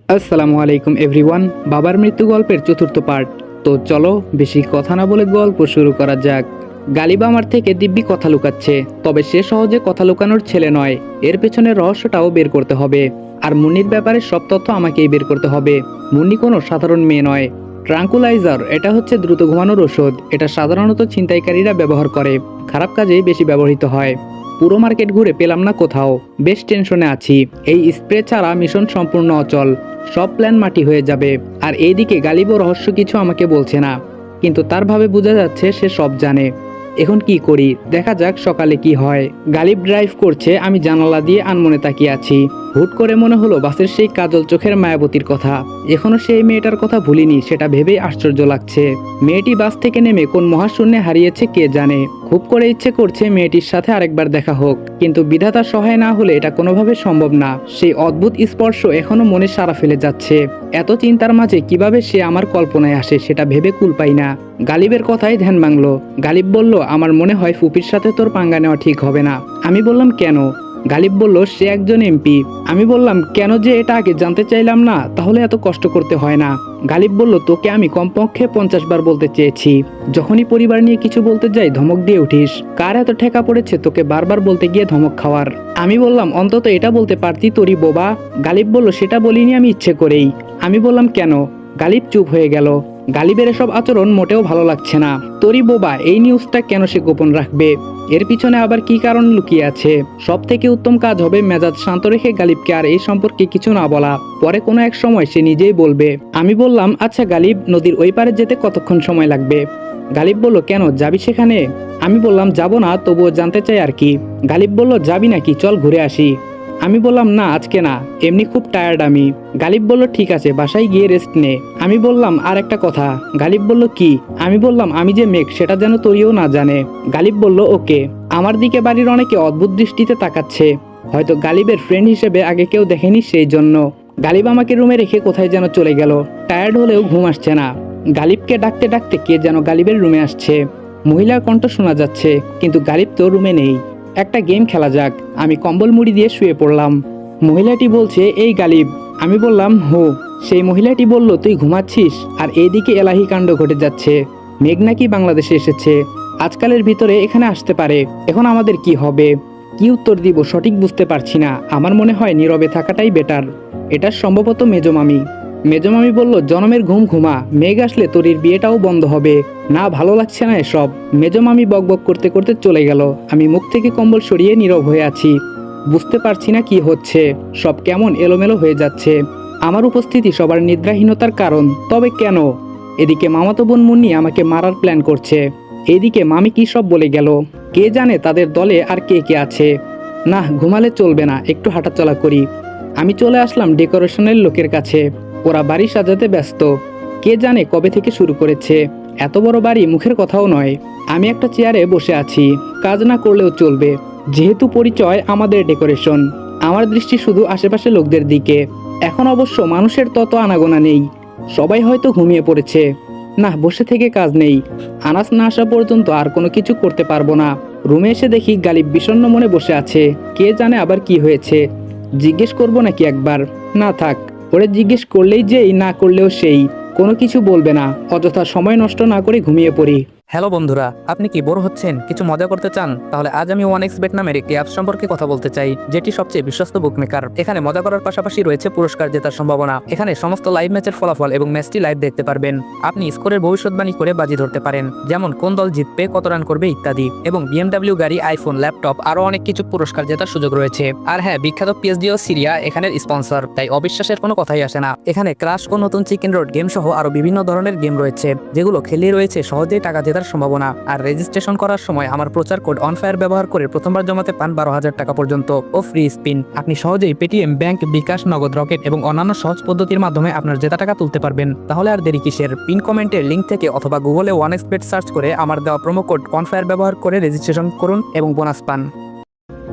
আসসালামু আলাইকুম এভরিওয়ান। বাবার মৃত্যু গল্পের চতুর্থ পার্ট। তো চলো বেশি কথা না বলে গল্প শুরু করা যাক। গালিব আমার থেকে দিব্যি কথা লুকাচ্ছে, তবে সে সহজে কথা লুকানোর ছেলে নয়। এর পেছনে রহস্যটাও বের করতে হবে। আর মুন্নির ব্যাপারে সব তথ্য আমাকেই বের করতে হবে। মুন্নি কোনো সাধারণ মেয়ে নয়। ট্রাঙ্কুলাইজার এটা হচ্ছে দ্রুত ঘুমানোর ওষুধ। এটা সাধারণত ছিনতাইকারীরা ব্যবহার করে, খারাপ কাজে বেশি ব্যবহৃত হয়। পুরো মার্কেট ঘুরে পেলাম না কোথাও। বেশ টেনশনে আছি। এই স্প্রে ছাড়া মিশন সম্পূর্ণ অচল। সব প্ল্যান মাটি হয়ে যাবে। আর এইদিকে গালিবও রহস্য কিছু আমাকে বলছে না, কিন্তু তার ভাবে বোঝা যাচ্ছে সে সব জানে। এখন কি করি দেখা যাক সকালে কি হয়। গালিব ড্রাইভ করছে, আমি জানালা দিয়ে আনমনে তাকিয়ে আছি। হুট করে মনে হলো বাসের সেই কাজল চোখের মায়াবতীর কথা। এখনো সেই মেয়েটার কথা ভুলিনি, সেটা ভেবেই আশ্চর্য লাগছে। মেয়েটি বাস থেকে নেমে কোন মহাশূন্যে হারিয়েছে কে জানে। খুব করে ইচ্ছে করছে মেয়েটির সাথে আরেকবার দেখা হোক, কিন্তু বিধাতার সহায় না হলে এটা কোনোভাবে সম্ভব না। সেই অদ্ভুত স্পর্শ এখনো মনে সাড়া ফেলে যাচ্ছে। এত চিন্তার মাঝে কিভাবে সে আমার কল্পনায় আসে সেটা ভেবে কুল পাই না। গালিবের কথায় ধ্যান ভাঙলো। গালিব বলল, আমার মনে হয় ফুপির সাথে তোর পাঙ্গা নেওয়া ঠিক হবে না। আমি বললাম কেন? গালিব বলল, সে একজন এমপি। আমি বললাম কেন যে এটা আগে জানতে চাইলাম না, তাহলে এত কষ্ট করতে হয় না। গালিব বলল, তোকে আমি কমপক্ষে 50 বার বলতে চেয়েছি, যখনই পরিবার নিয়ে কিছু বলতে যাই ধমক দিয়ে উঠিস। কার এত ঠেকা পড়েছে তোকে বারবার বলতে গিয়ে ধমক খাওয়ার? আমি বললাম অন্তত এটা বলতে পারতি তোরই বোবা। গালিব বলল, সেটা বলিনি আমি ইচ্ছে করেই। আমি বললাম কেন? গালিব চুপ হয়ে গেল। গালিবের এসব আচরণ মোটেও ভালো লাগছে না। তোরই বোবা এই নিউজটা কেন সে গোপন রাখবে? এর পিছনে আবার কি কারণ লুকিয়ে আছে? সব থেকে উত্তম কাজ হবে মেজাজ শান্ত রেখে গালিবকে আর এই সম্পর্কে কিছু না বলা। পরে কোনো এক সময় সে নিজেই বলবে। আমি বললাম, আচ্ছা গালিব, নদীর ওই পারে যেতে কতক্ষণ সময় লাগবে? গালিব বলল, কেন যাবি সেখানে? আমি বললাম যাবো না, তবুও জানতে চাই আর কি। গালিব বলল, যাবি নাকি, চল ঘুরে আসি। আমি বললাম না আজকে না, এমনি খুব টায়ার্ড আমি। গালিব বলল, ঠিক আছে বাসায় গিয়ে রেস্ট নে। আমি বললাম আর একটা কথা। গালিব বলল, কি? আমি বললাম আমি যে মেঘ সেটা যেন তোরিও না জানে। গালিব বলল, ওকে। আমার দিকে বাড়ির অনেকে অদ্ভুত দৃষ্টিতে তাকাচ্ছে। হয়তো গালিবের ফ্রেন্ড হিসেবে আগে কেউ দেখেনি সেই জন্য। গালিব আমাকে রুমে রেখে কোথায় যেন চলে গেল। টায়ার্ড হলেও ঘুম আসছে না। গালিবকে ডাকতে ডাকতে কে যেন গালিবের রুমে আসছে। মহিলার কণ্ঠ শোনা যাচ্ছে, কিন্তু গালিব তো রুমে নেই। একটা গেম খেলা যাক। আমি কম্বল মুড়ি দিয়ে শুয়ে পড়লাম। মহিলাটি বলছে, এই গালিব। আমি বললাম হো। সেই মহিলাটি বলল, তুই ঘুমাচ্ছিস? আর এইদিকে এলাহি কাণ্ড ঘটে যাচ্ছে। মেঘ নাকি বাংলাদেশে এসেছে, আজকালের ভিতরে এখানে আসতে পারে। এখন আমাদের কি হবে? কি উত্তর দিব সঠিক বুঝতে পারছি না। আমার মনে হয় নীরবে থাকাটাই বেটার। এটা সম্ভবত মেজমামি। মেজমামি বলল, জনমের ঘুম ঘুমা, মেঘ আসলে তোরির বিয়েটাও বন্ধ হবে না। ভালো লাগছে না এসব। মেজমামি বকবক করতে করতে চলে গেল। আমি মুখ থেকে কম্বল সরিয়ে নীরব হয়ে আছি। বুঝতে পারছি না কি হচ্ছে। সব কেমন এলোমেলো হয়ে যাচ্ছে। আমার উপস্থিতি সবার নিদ্রাহীনতার কারণ, তবে কেন? এদিকে মামাতো বোন মুন্নি আমাকে মারার প্ল্যান করছে। এদিকে মামি কি সব বলে গেল। কে জানে তাদের দলে আর কে কে আছে। না, ঘুমালে চলবে না, একটু হাঁটাচলা করি। আমি চলে আসলাম ডেকোরেশনের লোকের কাছে। ওরা বাড়ি সাজাতে ব্যস্ত। কে জানে কবে থেকে শুরু করেছে। এত বড় বাড়ি মুখের কথাও নয়। আমি একটা চেয়ারে বসে আছি। কাজ না করলেও চলবে, যেহেতু পরিচয় আমাদের ডেকোরেশন। আমার দৃষ্টি শুধু আশেপাশে লোকদের দিকে। এখন অবশ্য মানুষের তত আনাগোনা নেই। সবাই হয়তো ঘুমিয়ে পড়েছে। না, বসে থেকে কাজ নেই। আনাস না আসা পর্যন্ত আর কোনো কিছু করতে পারবো না। রুমে এসে দেখি গালিব বিষণ্ণ মনে বসে আছে। কে জানে আবার কি হয়েছে। জিজ্ঞেস করবো নাকি একবার? না থাক, ওরে জিজ্ঞেস করলেই যেই, না করলেও সেই। কোনো কিছু বলবে না। অযথা সময় নষ্ট না করে ঘুমিয়ে পড়ি। হ্যালো বন্ধুরা, আপনি কি বোর হচ্ছেন, কিছু মজা করতে চান? তাহলে আজ আমি 1xBet নামের একটি অ্যাপ সম্পর্কে কথা বলতে চাই, যেটি সবচেয়ে বিশ্বস্ত বুকমেকার। এখানে মজা করার পাশাপাশি রয়েছে পুরস্কার জেতার সম্ভাবনা। এখানে সমস্ত লাইভ ম্যাচের ফলাফল এবং ম্যাচটি লাইভ দেখতে পারবেন। আপনি স্কোরের ভবিষ্যৎবাণী করে বাজি ধরতে পারেন, যেমন কোন দল জিতবে, কত রান করবে ইত্যাদি। এবং BMW গাড়ি, আইফোন, ল্যাপটপ আরো অনেক কিছু পুরস্কার জেতার সুযোগ রয়েছে। আর হ্যাঁ, বিখ্যাত PSG ও সিরিয়া এখানের স্পন্সর, তাই অবিশ্বাসের কোনো কথাই আসে না। এখানে ক্রাশ ও নতুন চিকেন রোড গেম সহ আরো বিভিন্ন ধরনের গেম রয়েছে, যেগুলো খেলে রয়েছে সহজেই টাকা জেতার সম্ভাবনা। আর রেজিস্ট্রেশন করার সময় আমার প্রচার কোড অনফায়ার ব্যবহার করে প্রথমবার জমাতে পান 12,000 টাকা পর্যন্ত ও ফ্রি স্পিন। আপনি সহজেই পেটিএম, ব্যাংক, বিকাশ, নগদ, রকেট এবং অন্যান্য সহজ পদ্ধতির মাধ্যমে আপনার জেতা টাকা তুলতে পারবেন। তাহলে আর দেরি কিসের? পিন কমেন্টের লিঙ্ক থেকে অথবা গুগলে 1xBet সার্চ করে আমার দেওয়া প্রোমো কোড অনফায়ার ব্যবহার করে রেজিস্ট্রেশন করুন এবং বোনাস পান।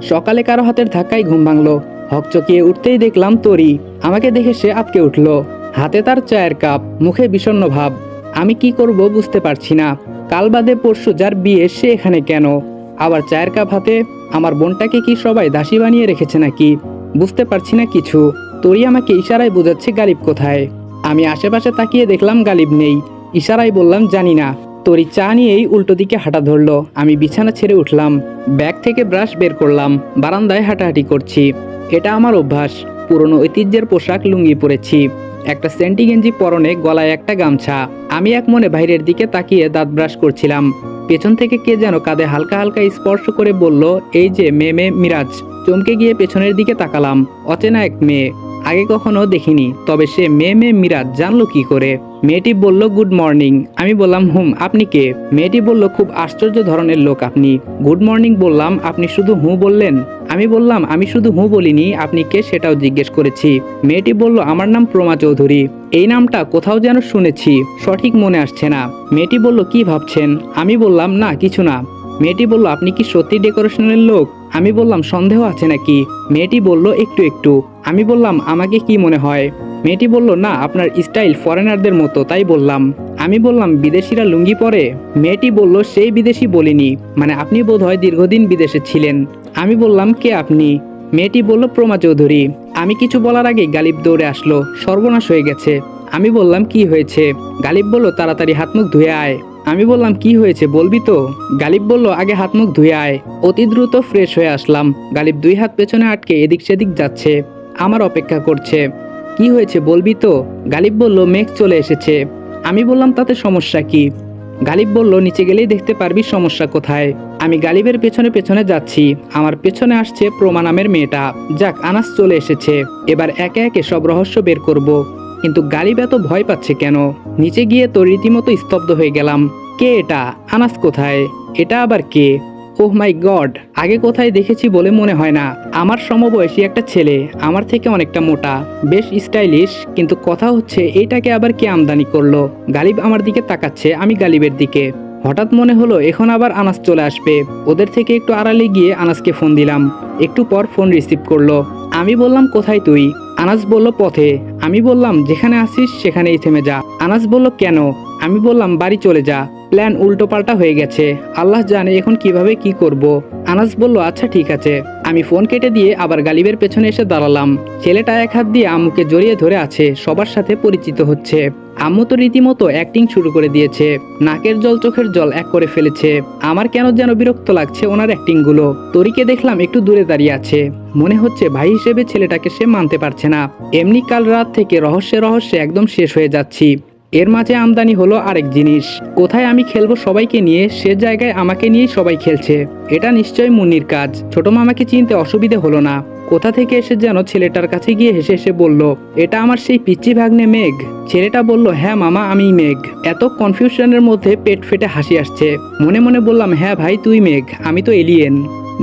সকালে কারো হাতের ধাক্কায় ঘুম ভাঙলো। হকচকিয়ে উঠতেই দেখলাম তরি। আমাকে দেখে সে আটকে উঠল। হাতে তার চায়ের কাপ, মুখে বিষণ্ণ ভাব। আমি কি করব বুঝতে পারছি না। কাল বাদে পরশু যার বিয়ে সে এখানে কেন? আবার চায়ের কাপ হাতে। আমার বোনটাকে কি সবাই দাসী বানিয়ে রেখেছে নাকি? বুঝতে পারছি না কিছু। তরি আমাকে ইশারায় বোঝাচ্ছে গালিব কোথায়। আমি আশেপাশে তাকিয়ে দেখলাম গালিব নেই। ইশারায় বললাম জানি না। তরি চা নিয়েই উল্টো দিকে হাঁটা ধরলো। আমি বিছানা ছেড়ে উঠলাম, ব্যাগ থেকে ব্রাশ বের করলাম, বারান্দায় হাঁটাহাঁটি করছি। এটা আমার অভ্যাস। পুরনো ঐতিহ্যের পোশাক লুঙ্গি পরেছি, একটা সেন্টি গেঞ্জি পরনে, গলায় একটা গামছা। আমি এক মনে বাইরের দিকে তাকিয়ে দাঁত ব্রাশ করছিলাম। পেছন থেকে কে যেন কাঁধে হালকা হালকা স্পর্শ করে বলল, এই যে মেয়ে মিরাজ। চমকে গিয়ে পেছনের দিকে তাকালাম। অচেনা এক মেয়ে, আগে কখনো দেখিনি, তবে সে মেয়ে মিরাজ জানলো কি করে? মেয়েটি বলল গুড মর্নিং। আমি বললাম আপনি কে? মেয়েটি বলল খুব আশ্চর্য ধরনের লোক আপনি। গুড মর্নিং বললাম, আপনি শুধু বললেন? আমি বললাম আমি শুধু বলিনি, আপনি কে সেটাও জিজ্ঞেস করেছি। মেয়েটি বলল আমার নাম প্রমা চৌধুরী। এই নামটা কোথাও যেন শুনেছি, সঠিক মনে আসছে না। মেয়েটি বলল কি ভাবছেন? আমি বললাম না কিছু না। মেয়েটি বলল আপনি কি সত্যি ডেকোরেশনের লোক? আমি বললাম সন্দেহ আছে নাকি? মেয়েটি বলল একটু একটু। আমি বললাম আমাকে কি মনে হয়? মেয়েটি বলল না, আপনার স্টাইল ফরেনারদের মতো, তাই বললাম। আমি বললাম বিদেশিরা লুঙ্গি পরে? মেয়েটি বলল সেই বিদেশি বলিনি, মানে আপনি বোধহয় দীর্ঘদিন বিদেশে ছিলেন। আমি বললাম কে আপনি? মেয়েটি বলল প্রমা চৌধুরী। আমি কিছু বলার আগে গালিব দৌড়ে আসলো। সর্বনাশ হয়ে গেছে। আমি বললাম কি হয়েছে? গালিব বলল তাড়াতাড়ি হাত মুখ ধুয়ে আয়। আমি বললাম কি হয়েছে বলবি তো? গালিব বলল আগে হাত মুখ ধুয়ে আয়। অতি দ্রুত ফ্রেশ হয়ে আসলাম। গালিব দুই হাত পেছনে আটকে এদিক সেদিক যাচ্ছে, আমার অপেক্ষা করছে। কি হয়েছে বলবি তো? গালিব বলল মেঘ চলে এসেছে। আমি বললাম তাতে সমস্যা কি? গালিব বলল নিচে গেলেই দেখতে পারবি সমস্যা কোথায়। আমি গালিবের পেছনে পেছনে যাচ্ছি। আমার পেছনে আসছে প্রমা নামের মেয়েটা। যাক, আনাস চলে এসেছে। এবার একে একে সব রহস্য বের করব। কিন্তু গালিব এত ভয় পাচ্ছে কেন? নিচে গিয়ে তো রীতিমতো স্তব্ধ হয়ে গেলাম। কে এটা? আনাস কোথায়? এটা আবার কে? ওহ মাই গড, আগে কোথায় দেখেছি বলে মনে হয় না। আমার সমবয়সী একটা ছেলে, আমার থেকে অনেকটা মোটা, বেশ স্টাইলিশ। কিন্তু কথা হচ্ছে এইটাকে আবার কে আমদানি করলো? গালিব আমার দিকে তাকাচ্ছে, আমি গালিবের দিকে। হঠাৎ মনে হলো এখন আবার আনাস চলে আসবে। ওদের থেকে একটু আড়ালে গিয়ে আনাসকে ফোন দিলাম। একটু পর ফোন রিসিভ করলো। আমি বললাম কোথায় তুই? আনাস বলল পথে। আমি বললাম যেখানে আসিস সেখানেই থেমে যা। আনাস বলল কেন? আমি বললাম বাড়ি চলে যা, প্ল্যান উল্টোপাল্টা হয়ে গেছে, আল্লাহ জানে এখন কিভাবে কি করব। আনাস বলল আচ্ছা ঠিক আছে। আমি ফোন কেটে দিয়ে আবার গালিবের পেছনে এসে দাঁড়ালাম। ছেলেটা এক হাত দিয়ে আম্মুকে জড়িয়ে ধরে আছে, সবার সাথে পরিচিত হচ্ছে। আম্মু তো রীতিমতো অ্যাক্টিং শুরু করে দিয়েছে, নাকের জল চোখের জল এক করে ফেলেছে। আমার কেন যেন বিরক্ত লাগছে ওনার অ্যাক্টিং গুলো। তরিকে দেখলাম একটু দূরে দাঁড়িয়ে আছে, মনে হচ্ছে ভাই হিসেবে ছেলেটাকে সে মানতে পারছে না। এমনি কাল রাত থেকে রহস্যে রহস্যে একদম শেষ হয়ে যাচ্ছি। এর মাঝে আমদানি হলো আরেক জিনিস। কোথায় আমি খেলবো সবাইকে নিয়ে, সে জায়গায় আমাকে নিয়েই সবাই খেলছে। এটা নিশ্চয়ই মুন্নির কাজ। ছোট মামাকে চিনতে অসুবিধে হলো না। কোথা থেকে এসে যেন ছেলেটার কাছে গিয়ে হেসে হেসে বলল, এটা আমার সেই পিচ্চি ভাগ্নে মেঘ। ছেলেটা বলল হ্যাঁ মামা, আমি মেঘ। এত কনফিউশনের মধ্যে পেট ফেটে হাসি আসছে। মনে মনে বললাম হ্যাঁ ভাই তুই মেঘ, আমি তো এলিয়েন।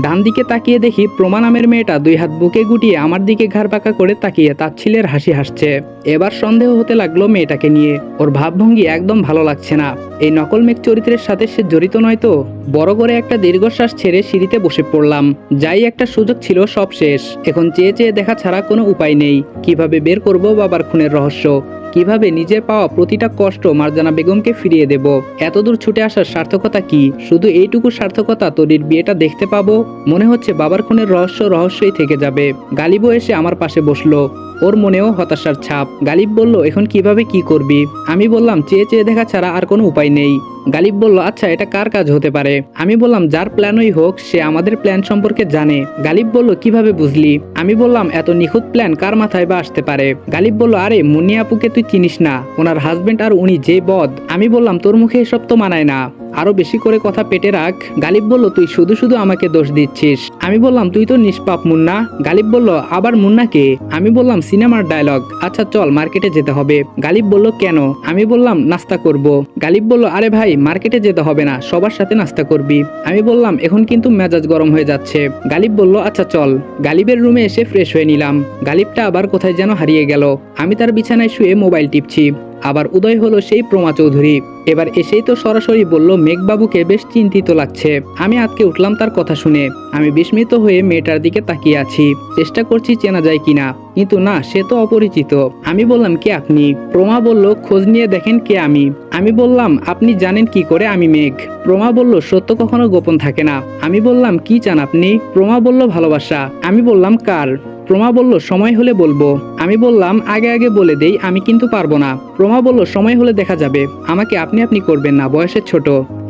ডান দিকে তাকিয়ে দেখি প্রমা নামের মেয়েটা দুই হাত বুকে গুটিয়ে আমার দিকে ঘাড় পাকা করে তাকিয়ে তাচ্ছিলের হাসি হাসছে। এবার সন্দেহ হতে লাগলো মেয়েটাকে নিয়ে। ওর ভাবভঙ্গি একদম ভালো লাগছে না। এই নকল মেঘ চরিত্রের সাথে সে জড়িত নয় তো? বড় করে একটা দীর্ঘশ্বাস ছেড়ে সিঁড়িতে বসে পড়লাম। যাই একটা সুযোগ ছিল সব শেষ। এখন চেয়ে চেয়ে দেখা ছাড়া কোনো উপায় নেই। কিভাবে বের করব বাবার খুনের রহস্য? কিভাবে নিজের পাওয়া প্রতিটা কষ্ট মারজানা বেগমকে ফিরিয়ে দেব? এতদূর ছুটে আসার সার্থকতা কি? শুধু এইটুকু সার্থকতা, তরির বিয়েটা দেখতে পাবো। মনে হচ্ছে বাবার খুনের রহস্য রহস্যই থেকে যাবে। গালিবও এসে আমার পাশে বসলো। ওর মনেও হতাশার ছাপ। গালিব বলল এখন কিভাবে কি করবি? আমি বললাম চেয়ে চেয়ে দেখা ছাড়া আর কোনো উপায় নেই। গালিব বলল আচ্ছা এটা কার কাজ হতে পারে? আমি বললাম যার প্ল্যানই হোক সে আমাদের প্ল্যান সম্পর্কে জানে। গালিব বলল কিভাবে বুঝলি? আমি বললাম এত নিখুঁত প্ল্যান কার মাথায় বা আসতে পারে? গালিব বলল আরে মুন্নি আপুকে তুই চিনিস না, ওনার হাজবেন্ড আর উনি যে বদ। আমি বললাম তোর মুখে এসব তো মানায় না, আরো বেশি করে কথা পেটে রাখ। গালিব বলল তুই শুধু শুধু আমাকে দোষ দিচ্ছিস। আমি বললাম তুই তো নিষ্পাপ মুন্না। গালিব বলল আবার মুন্নাকে? আমি বললাম সিনেমার ডায়লগ। আচ্ছা চল মার্কেটে যেতে হবে। গালিব বলল কেন? আমি বললাম নাস্তা করব। গালিব বলল আরে ভাই মার্কেটে যেতে হবে না, সবার সাথে নাস্তা করবি। আমি বললাম এখন কিন্তু মেজাজ গরম হয়ে যাচ্ছে। গালিব বলল আচ্ছা চল। গালিবের রুমে এসে ফ্রেশ হয়ে নিলাম। গালিবটা আবার কোথায় যেন হারিয়ে গেল। আমি তার বিছানায় শুয়ে মোবাইল টিপছি। আবার উদয় হলো সেই প্রমা চৌধুরী। এবার এসেই তো সরাসরি বলল মেঘবাবুকে বেশ চিন্তিত লাগছে। আমি আটকে উঠলাম তার কথা শুনে। আমি বিস্মিত হয়ে মেয়েটার দিকে তাকিয়ে আছি, চেষ্টা করছি চেনা যায় কিনা, কিন্তু না, সে তো অপরিচিত। আমি বললাম কে আপনি? প্রমা বলল খোঁজ নিয়ে দেখেন কে আমি। আমি বললাম আপনি জানেন কি করে আমি মেঘ? প্রমা বলল সত্য কখনো গোপন থাকে না। আমি বললাম কি চান আপনি? প্রমা বলল ভালোবাসা। আমি বললাম কার? প্রমা বলল সময় হলে বলবো। আমি বললাম আগে আগে বলে দেই, আমি কিন্তু পারবো না। প্রমা বলল সময় হলে দেখা যাবে, আমাকে আপনি আপনি করবেন না, বয়সের ছোট।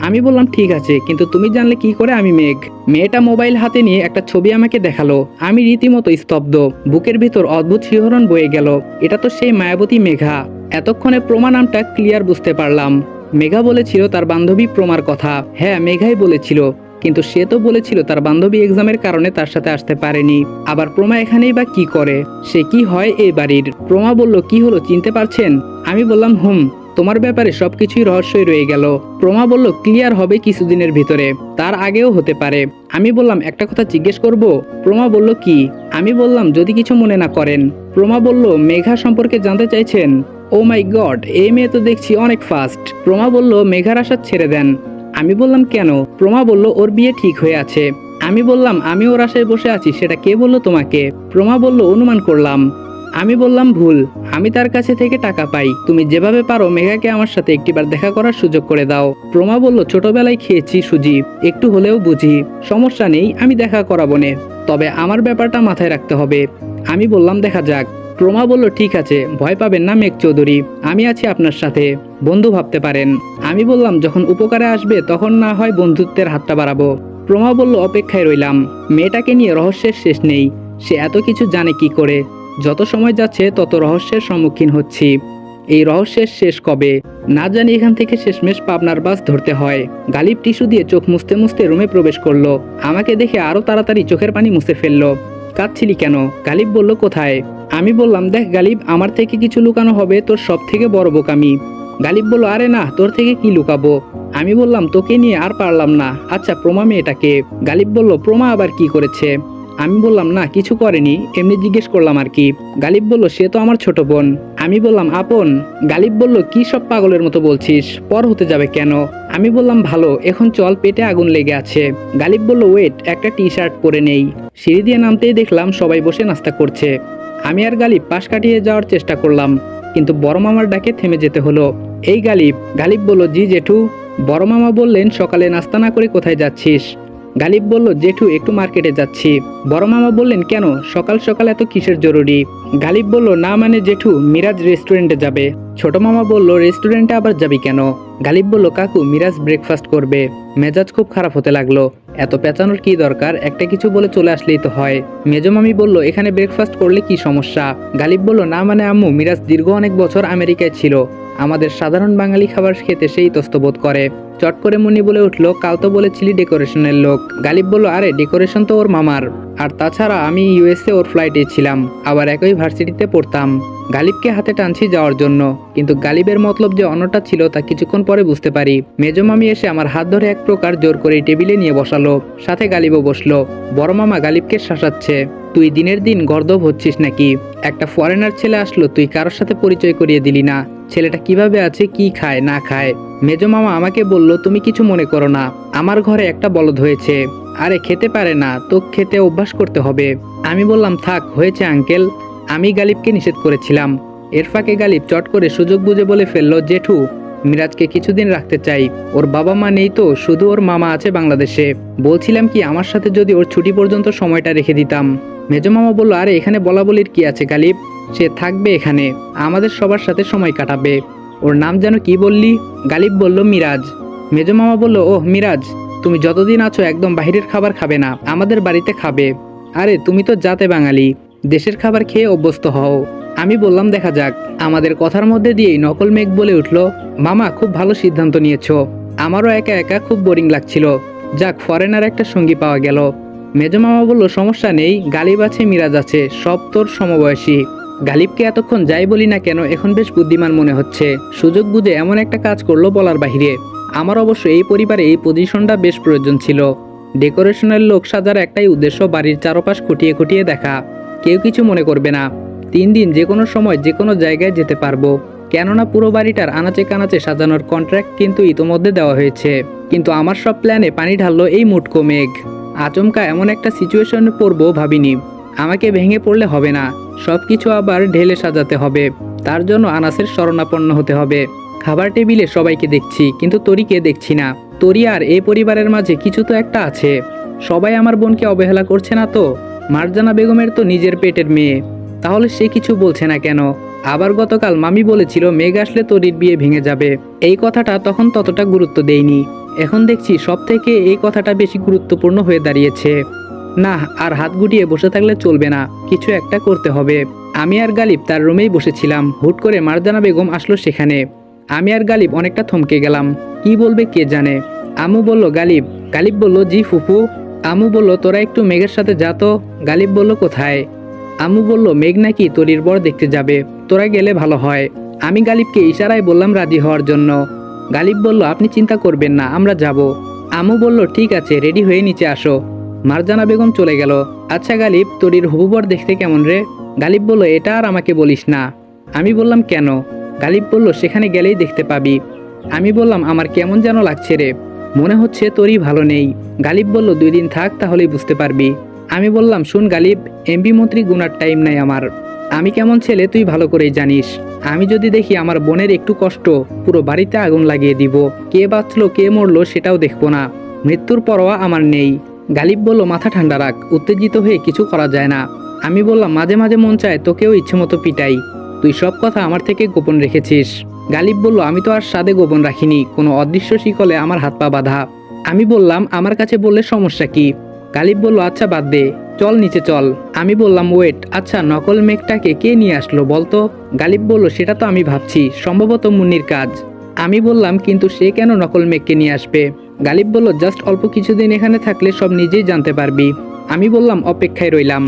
আমি বললাম ঠিক আছে, কিন্তু তুমি জানলে কি করে আমি মেঘ? মেয়েটা মোবাইল হাতে নিয়ে একটা ছবি আমাকে দেখালো। আমি রীতিমতো স্তব্ধ, বুকের ভিতর অদ্ভুত শিহরণ বয়ে গেল। এটা তো সেই মায়াবতী মেঘা। এতক্ষণে প্রমা নামটা ক্লিয়ার বুঝতে পারলাম। মেঘা বলেছিল তার বান্ধবী প্রমার কথা। হ্যাঁ, মেঘাই বলেছিল, কিন্তু সে তো বলেছিল তার বান্ধবী এক্সামের কারণে তার সাথে আসতে পারেনি। আবার প্রমা এখানেই বা কি করে? সে কি হয় এই বাড়ির? প্রমা বলল কি হলো, চিনতে পারছেন? আমি বললাম তোমার ব্যাপারে সবকিছুই রহস্যই রয়ে গেল। প্রমা বলল ক্লিয়ার হবে কিছুদিনের ভিতরে, তার আগেও হতে পারে। আমি বললাম একটা কথা জিজ্ঞেস করব? প্রমা বলল কি? আমি বললাম যদি কিছু মনে না করেন। প্রমা বলল মেঘা সম্পর্কে জানতে চাইছেন? ও মাই গড, এই মেয়ে তো দেখছি অনেক ফাস্ট। প্রমা বলল মেঘার আশা ছেড়ে দেন। আমি বললাম কেন? প্রমা বলল ওর বিয়ে ঠিক হয়ে আছে। আমি বললাম আমি ওর আশায় বসে আছি, সেটা কে বললো তোমাকে? প্রমা বলল অনুমান করলাম। আমি বললাম ভুল, আমি তার কাছে থেকে টাকা পাই। তুমি যেভাবে পারো মেঘাকে আমার সাথে একটিবার দেখা করার সুযোগ করে দাও। প্রমা বলল ছোটবেলায় খেয়েছি সুজি, একটু হলেও বুঝি। সমস্যা নেই, আমি দেখা করাবো নে, তবে আমার ব্যাপারটা মাথায় রাখতে হবে। আমি বললাম দেখা যাক। প্রমা বলল ঠিক আছে, ভয় পাবেন না মেঘ চৌধুরী, আমি আছি আপনার সাথে, বন্ধু ভাবতে পারেন। আমি বললাম যখন উপকারে আসবে তখন না হয় বন্ধুত্বের হাতটা বাড়াবো। প্রমা বলল অপেক্ষায় রইলাম। মেয়েটাকে নিয়ে রহস্যের শেষ নেই, সে এত কিছু জানে কি করে? যত সময় যাচ্ছে তত রহস্যের সম্মুখীন হচ্ছি। এই রহস্যের শেষ কবে না জানি। এখান থেকে শেষমেশ পাবনার বাস ধরতে হয়। গালিব টিস্যু দিয়ে চোখ মুছতে মুছতে রুমে প্রবেশ করলো। আমাকে দেখে আরো তাড়াতাড়ি চোখের পানি মুছে ফেললো। কাঁদছিলি কেন? গালিব বলল কোথায়? আমি বললাম দেখ গালিব, আমার থেকে কিছু লুকানো হবে তোর সব থেকে বড় বোকামি। গালিব বলল আরে না, তোর থেকে কি লুকাবো? আমি বললাম তোকে নিয়ে আর পারলাম না। আচ্ছা প্রমা মেয়েটাকে? গালিব বলল প্রমা আবার কি করেছে? আমি বললাম না কিছু করেনি, এমনি জিজ্ঞেস করলাম আর কি। গালিব বলল সে তো আমার ছোট বোন। আমি বললাম আপন? গালিব বলল কি সব পাগলের মতো বলছিস, পর হতে যাবে কেন? আমি বললাম ভালো, এখন চল, পেটে আগুন লেগে আছে। গালিব বলল ওয়েট, একটা টি শার্ট পরে নেই। সিঁড়ি দিয়ে নামতেই দেখলাম সবাই বসে নাস্তা করছে। আমি আর গালিব পাশ কাটিয়ে যাওয়ার চেষ্টা করলাম, কিন্তু বড় মামার ডাকে থেমে যেতে হলো। এই গালিব। গালিব বলল জি জেঠু। বড় মামা বললেন সকালে নাস্তা না করে কোথায় যাচ্ছিস? গালিব বলল জেঠু একটু মার্কেটে যাচ্ছি। বড় মামা বললেন কেন, সকাল সকাল এত কিসের জরুরি? গালিব বলল না মানে জেঠু, মিরাজ রেস্টুরেন্টে যাবে। ছোট মামা বলল রেস্টুরেন্টে আবার যাবি কেন? গালিব বলল কাকু মিরাজ ব্রেকফাস্ট করবে। মেজাজ খুব খারাপ হতে লাগলো। এত পেঁচানোর কি দরকার, একটা কিছু বলে চলে আসলেই তো হয়। মেজো মামি বলল এখানে ব্রেকফাস্ট করলে কি সমস্যা? গালিব বলল না মানে আম্মু, মিরাজ দীর্ঘ অনেক বছর আমেরিকায় ছিল, আমাদের সাধারণ বাঙালি খাবার খেতে সেই তস্তবোধ করে। চট করে মুন্নি বলে উঠলো কাল তো বলেছিলি ডেকোরেশনের লোক। গালিব বলল আরে ডেকোরেশন তো ওর মামার, আর তাছাড়া আমি ইউএসএ ওর ফ্লাইটে ছিলাম, আবার একই ভার্সিটিতে পড়তাম। গালিবকে হাতে টানছি যাওয়ার জন্য, কিন্তু গালিবের মতলব যে অন্যটা ছিল তা কিছুক্ষণ পরে বুঝতে পারি। মেজো মামি এসে আমার হাত ধরে এক প্রকার জোর করে টেবিলে নিয়ে বসালো, সাথে গালিবও বসলো। বড় মামা গালিবকে শাসাচ্ছে, তুই দিনের দিন গর্দভ হচ্ছিস নাকি? একটা ফরেনার ছেলে আসলো, তুই কারোর সাথে পরিচয় করিয়ে দিলি না, ছেলেটা কিভাবে আছে, কি খায় না খায়। মেজো মামা আমাকে বলল তুমি কিছু মনে করো না, আমার ঘরে একটা বলদ হয়েছে, আরে খেতে পারে না তো, খেতে অভ্যাস করতে হবে। আমি বললাম থাক হয়েছে আঙ্কেল, আমি গালিবকে নিষেধ করেছিলাম। এর ফাঁকে গালিব চট করে সুযোগ বুঝে বলে ফেললো জেঠু মিরাজকে কিছুদিন রাখতে চাই, ওর বাবা মা নেই তো, শুধু ওর মামা আছে বাংলাদেশে। বলছিলাম কি আমার সাথে যদি ওর ছুটি পর্যন্ত সময়টা রেখে দিতাম। মেজো মামা বলল আরে এখানে বলা বলির কি আছে গালিব, সে থাকবে এখানে, আমাদের সবার সাথে সময় কাটাবে। ওর নাম যেন কি বললি? গালিব বলল মিরাজ। মেজো মামা বলল ওহ মিরাজ, তুমি যতদিন আছো একদম বাইরের খাবার খাবে না, আমাদের বাড়িতে খাবে। আরে তুমি তো জাতে বাঙালি, দেশের খাবার খেয়ে অভ্যস্ত হও। আমি বললাম দেখা যাক। আমাদের কথার মধ্যে দিয়েই নকল মেঘ বলে উঠলো মামা খুব ভালো সিদ্ধান্ত নিয়েছো, আমারও একা একা খুব বোরিং লাগছিল, যাক ফরেনার একটা সঙ্গী পাওয়া গেল। মেজো মামা বলল সমস্যা নেই, গালিব আছে মিরাজ আছে, সব তোর সমবয়সী। গালিবকে এতক্ষণ যাই বলি না কেন এখন বেশ বুদ্ধিমান মনে হচ্ছে, সুযোগ বুঝে এমন একটা কাজ করলো বলার বাহিরে। আমার অবশ্য এই পরিবারে এই পজিশনটা বেশ প্রয়োজন ছিল। ডেকোরেশনের লোক সাজার একটাই উদ্দেশ্য বাড়ির চারপাশ খুঁটিয়ে খুঁটিয়ে দেখা, কেউ কিছু মনে করবে না। 3 দিন যে কোনো সময় যে কোনো জায়গায় যেতে পারবো, কেননা পুরো বাড়িটার আনাচে কানাচে সাজানোর কন্ট্রাক্ট কিন্তু ইতোমধ্যে দেওয়া হয়েছে। কিন্তু আমার সব প্ল্যানে পানি ঢাললো এই মুটকো মেঘ। আচমকা এমন একটা সিচুয়েশনে পড়বো ভাবিনি। আমাকে ভেঙে পড়লে হবে না, সব কিছু আবার ঢেলে সাজাতে হবে, তার জন্য আনাসের শরণাপন্ন হতে হবে। খাবার টেবিলে সবাইকে দেখছি কিন্তু তরিকে দেখছি না। তরি আর এই পরিবারের মাঝে কিছু তো একটা আছে, সবাই আমার বোনকে অবহেলা করছে না তো? মার্জানা বেগমের তো নিজের পেটের মেয়ে, তাহলে সে কিছু বলছে না কেন? আবার গতকাল মামি বলেছিল মেঘ আসলে তরির বিয়ে ভেঙে যাবে। এই কথাটা তখন ততটা গুরুত্ব দেইনি, এখন দেখছি সব থেকে এই কথাটা বেশি গুরুত্বপূর্ণ হয়ে দাঁড়িয়েছে। না, আর হাত গুটিয়ে বসে থাকলে চলবে না, কিছু একটা করতে হবে। আমি আর গালিব তার রুমেই বসেছিলাম, হুট করে মার্জানা বেগম আসলো সেখানে। আমি আর গালিব অনেকটা থমকে গেলাম, কি বলবে কে জানে। আম্মু বলল গালিব, গালিব বলল জি ফুফু। আম্মু বলল তোরা একটু মেঘের সাথে যা তো। গালিব বলল কোথায়? আম্মু বলল মেঘ নাকি তরির বর দেখতে যাবে, তোরা গেলে ভালো হয়। আমি গালিবকে ইশারায় বললাম রাজি হওয়ার জন্য। গালিব বলল আপনি চিন্তা করবেন না, আমরা যাব। আম্মু বলল ঠিক আছে, রেডি হয়ে নিচে আসো। মার্জানা বেগম চলে গেল। আচ্ছা গালিব, তরির হবু বর দেখতে কেমন রে? গালিব বলল এটা আর আমাকে বলিস না। আমি বললাম কেন? গালিব বলল সেখানে গেলেই দেখতে পাবি। আমি বললাম আমার কেমন যেন লাগছে রে, মনে হচ্ছে তোরই ভালো নেই। গালিব বলল 2 দিন থাক, তাহলেই বুঝতে পারবি। আমি বললাম শুন গালিব, এমপি মন্ত্রী গুনার টাইম নাই আমার। আমি কেমন ছেলে তুই ভালো করেই জানিস। আমি যদি দেখি আমার বোনের একটু কষ্ট, পুরো বাড়িতে আগুন লাগিয়ে দিব। কে বাঁচলো কে মরলো সেটাও দেখবো না, মৃত্যুর পরোয়া আমার নেই। গালিব বলল মাথা ঠান্ডা রাখ, উত্তেজিত হয়ে কিছু করা যায় না। আমি বললাম মাঝে মাঝে মন চায় তোকেও ইচ্ছে মতো পিটাই, তুই সব কথা আমার থেকে গোপন রেখেছিস। গালিব বলল আমি তো আর সাদে গোপন রাখিনি, কোনো অদৃশ্য শিকলে আমার হাত পা বাঁধা। আমি বললাম আমার কাছে বললে সমস্যা কি? গালিব বলল আচ্ছা বাদ দে, চল নিচে চল। আমি বললাম ওয়েট, আচ্ছা নকল মেঘটাকে কে নিয়ে আসলো বলতো? গালিব বলল সেটা তো আমি ভাবছি, সম্ভবত মুন্নির কাজ। আমি বললাম কিন্তু সে কেন নকল মেঘকে নিয়ে আসবে? গালিব বলল জাস্ট অল্প কিছুদিন এখানে থাকলে সব নিজেই জানতে পারবি। আমি বললাম অপেক্ষায় রইলাম।